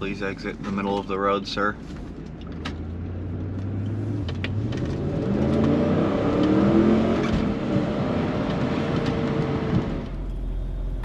Please exit the middle of the road, sir.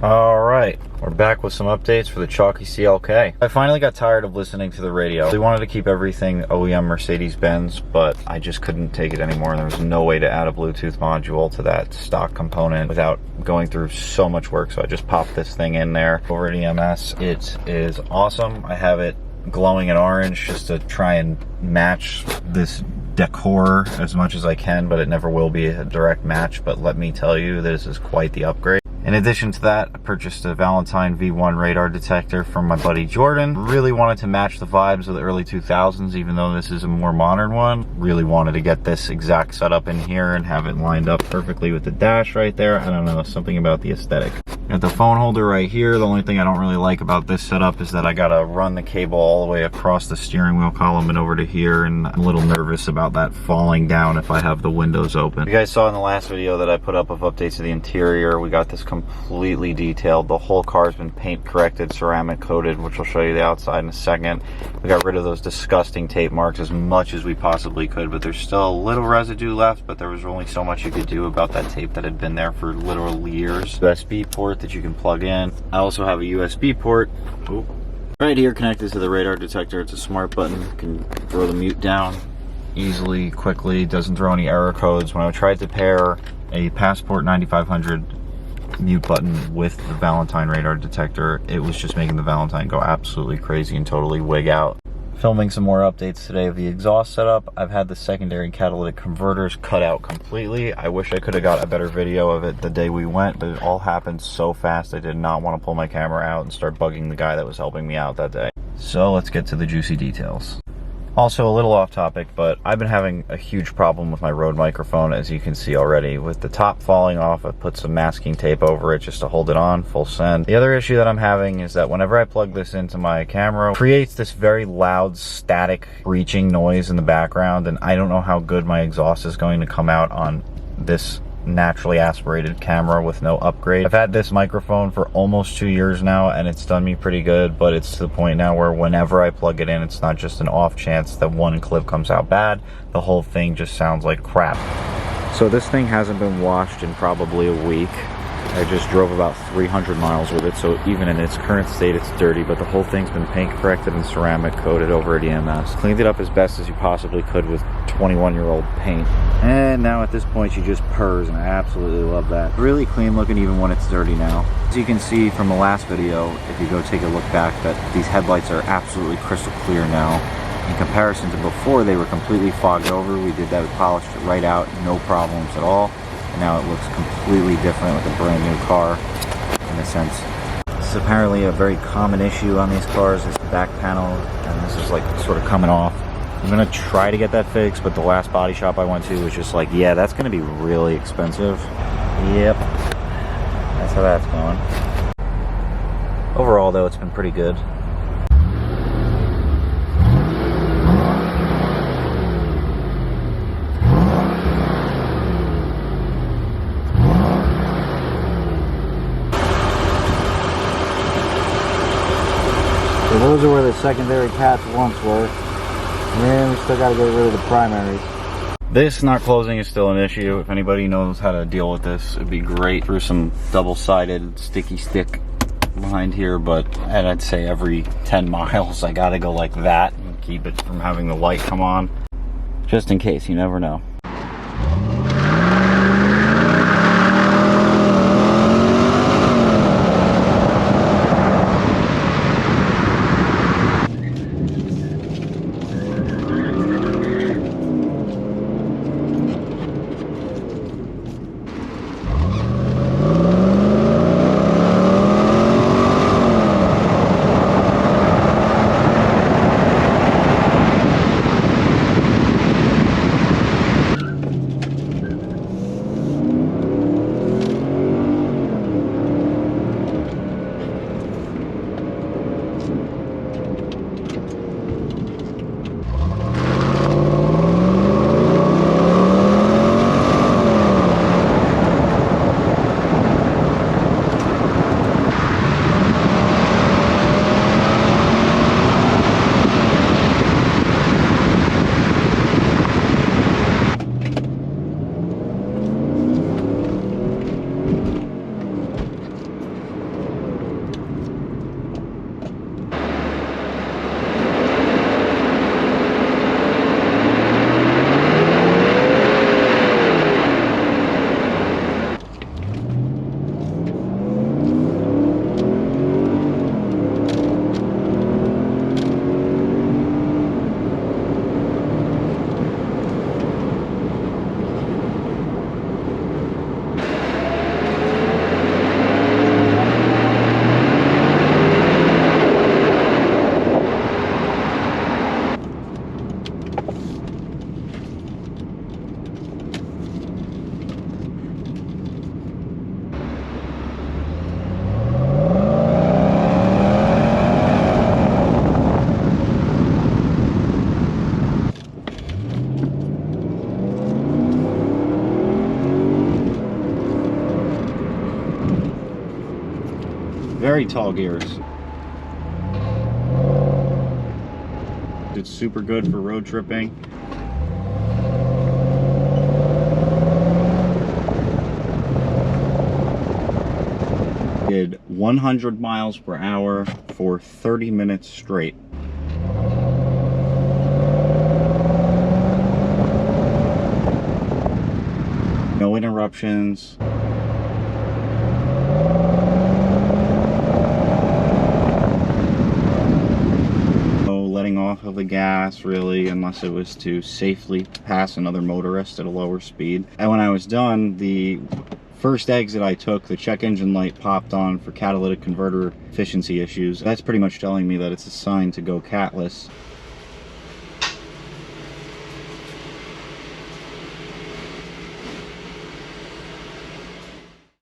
Alright, we're back with some updates for the Choccy CLK. I finally got tired of listening to the radio. They wanted to keep everything OEM Mercedes-Benz, but I just couldn't take it anymore, and there was no way to add a Bluetooth module to that stock component without going through so much work, so I just popped this thing in there over at EMS. It is awesome. I have it glowing in orange just to try and match this decor as much as I can, but it never will be a direct match. But let me tell you, this is quite the upgrade. In addition to that, I purchased a Valentine V1 radar detector from my buddy Jordan. Really wanted to match the vibes of the early 2000s, even though this is a more modern one. Really wanted to get this exact setup in here and have it lined up perfectly with the dash right there. I don't know, something about the aesthetic. Got the phone holder right here. The only thing I don't really like about this setup is that I gotta run the cable all the way across the steering wheel column and over to here, and I'm a little nervous about that falling down if I have the windows open. You guys saw in the last video that I put up of updates to the interior. We got this completely detailed. The whole car's been paint corrected, ceramic coated, which I'll show you the outside in a second. We got rid of those disgusting tape marks as much as we possibly could, but there's still a little residue left, but there was only so much you could do about that tape that had been there for literal years. USB port that you can plug in. I also have a USB port right here connected to the radar detector. It's a smart button. You can throw the mute down easily, quickly. It doesn't throw any error codes. When I tried to pair a Passport 9500 mute button with the Valentine radar detector, it was just making the Valentine go absolutely crazy and totally wig out. Filming some more updates today of the exhaust setup. I've had the secondary catalytic converters cut out completely. I wish I could have got a better video of it the day we went, but it all happened so fast I did not want to pull my camera out and start bugging the guy that was helping me out that day. So let's get to the juicy details. Also, a little off topic, but I've been having a huge problem with my Rode microphone, as you can see already. With the top falling off, I've put some masking tape over it just to hold it on, full send. The other issue that I'm having is that whenever I plug this into my camera, it creates this very loud, static, breaching noise in the background, and I don't know how good my exhaust is going to come out on this naturally aspirated camera with no upgrade. I've had this microphone for almost 2 years now, and it's done me pretty good, but it's to the point now where whenever I plug it in, it's not just an off chance that one clip comes out bad. The whole thing just sounds like crap. So this thing hasn't been washed in probably a week. I just drove about 300 miles with it, so even in its current state, it's dirty, but the whole thing's been paint corrected and ceramic coated over at EMS. Cleaned it up as best as you possibly could with 21-year-old paint. And now at this point, she just purrs, and I absolutely love that. Really clean looking even when it's dirty now. As you can see from the last video, if you go take a look back, that these headlights are absolutely crystal clear now. In comparison to before, they were completely fogged over. We did that, we polished it right out, no problems at all. Now it looks completely different with a brand new car, in a sense. This is apparently a very common issue on these cars, is the back panel, and this is like sort of coming off. I'm gonna try to get that fixed, but the last body shop I went to was just like, yeah, that's gonna be really expensive. Yep, that's how that's going. Overall though, it's been pretty good. So those are where the secondary cats once were. And we still got to get rid of the primaries. This not closing is still an issue. If anybody knows how to deal with this, it'd be great. Through some double-sided sticky stick behind here, but I'd say every 10 miles I gotta go like that and keep it from having the light come on. Just in case, you never know. very tall gears. It's super good for road tripping. Did 100 miles per hour for 30 minutes straight. No interruptions. No letting off of the gas really, unless it was to safely pass another motorist at a lower speed. And when I was done, the first exit I took, the check engine light popped on for catalytic converter efficiency issues. That's pretty much telling me that it's a sign to go catless.